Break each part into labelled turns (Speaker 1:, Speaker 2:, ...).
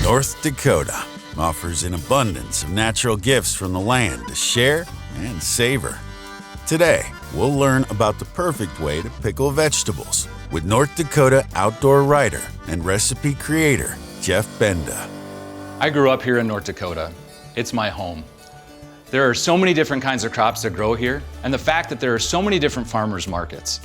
Speaker 1: North Dakota offers an abundance of natural gifts from the land to share and savor. Today, we'll learn about the perfect way to pickle vegetables with North Dakota outdoor writer and recipe creator, Jeff Benda.
Speaker 2: I grew up here in North Dakota. It's my home. There are so many different kinds of crops that grow here, and the fact that there are so many different farmers markets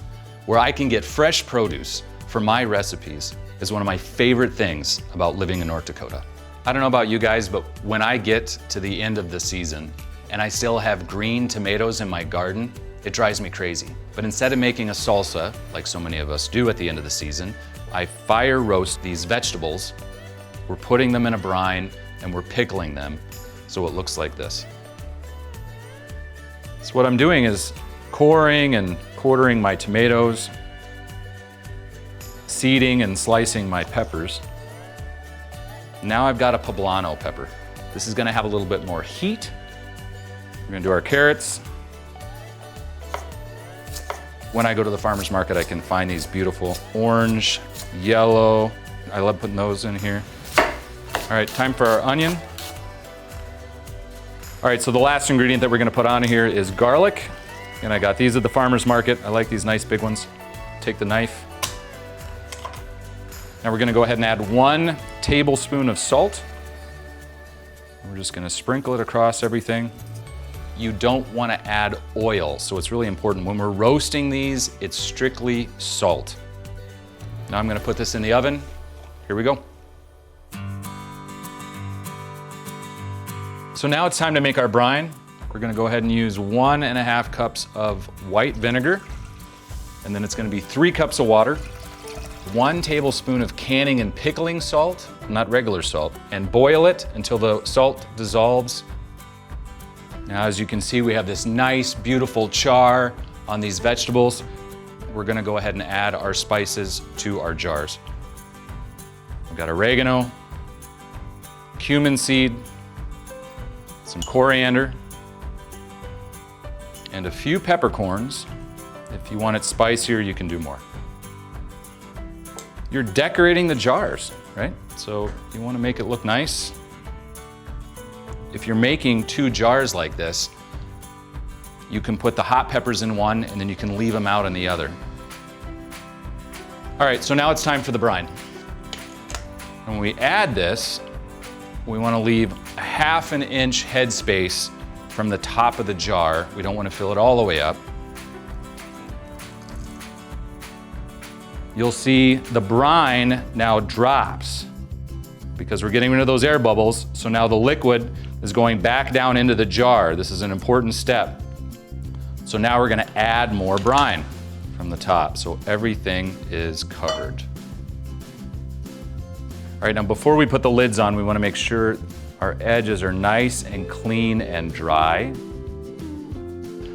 Speaker 2: where I can get fresh produce for my recipes is one of my favorite things about living in North Dakota. I don't know about you guys, but when I get to the end of the season and I still have green tomatoes in my garden, it drives me crazy. But instead of making a salsa, like so many of us do at the end of the season, I fire roast these vegetables. We're putting them in a brine and we're pickling them so it looks like this. So what I'm doing is coring and quartering my tomatoes, seeding and slicing my peppers. Now I've got a poblano pepper. This is gonna have a little bit more heat. We're gonna do our carrots. When I go to the farmer's market, I can find these beautiful orange, yellow. I love putting those in here. All right, time for our onion. All right, so the last ingredient that we're gonna put on here is garlic. And I got these at the farmer's market. I like these nice big ones. Take the knife. Now we're gonna go ahead and add 1 tablespoon of salt. We're just gonna sprinkle it across everything. You don't wanna add oil, so it's really important. When we're roasting these, it's strictly salt. Now I'm gonna put this in the oven. Here we go. So now it's time to make our brine. We're gonna go ahead and use 1.5 cups of white vinegar, and then it's gonna be 3 cups of water, 1 tablespoon of canning and pickling salt, not regular salt, and boil it until the salt dissolves. Now, as you can see, we have this nice, beautiful char on these vegetables. We're gonna go ahead and add our spices to our jars. We've got oregano, cumin seed, some coriander, and a few peppercorns. If you want it spicier, you can do more. You're decorating the jars, right? So you want to make it look nice. If you're making 2 jars like this, you can put the hot peppers in one and then you can leave them out in the other. All right, so now it's time for the brine. When we add this, we want to leave a 1/2 inch headspace from the top of the jar. We don't want to fill it all the way up. You'll see the brine now drops because we're getting rid of those air bubbles. So now the liquid is going back down into the jar. This is an important step. So now we're gonna add more brine from the top so everything is covered. All right, now before we put the lids on, we wanna make sure our edges are nice and clean and dry.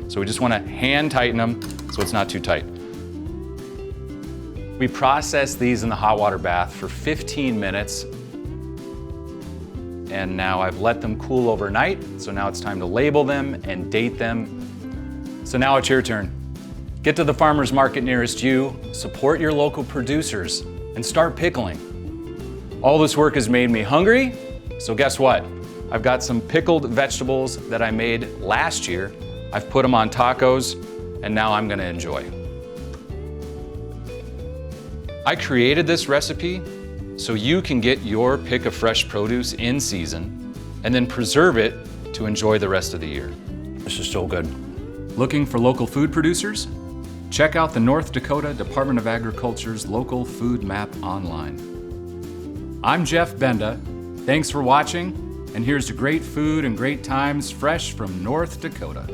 Speaker 2: So we just wanna hand tighten them so it's not too tight. We process these in the hot water bath for 15 minutes. And now I've let them cool overnight. So now it's time to label them and date them. So now it's your turn. Get to the farmer's market nearest you, support your local producers, and start pickling. All this work has made me hungry. So guess what? I've got some pickled vegetables that I made last year. I've put them on tacos, and now I'm gonna enjoy. I created this recipe so you can get your pick of fresh produce in season and then preserve it to enjoy the rest of the year. This is so good. Looking for local food producers? Check out the North Dakota Department of Agriculture's local food map online. I'm Jeff Benda. Thanks for watching, and here's to great food and great times fresh from North Dakota.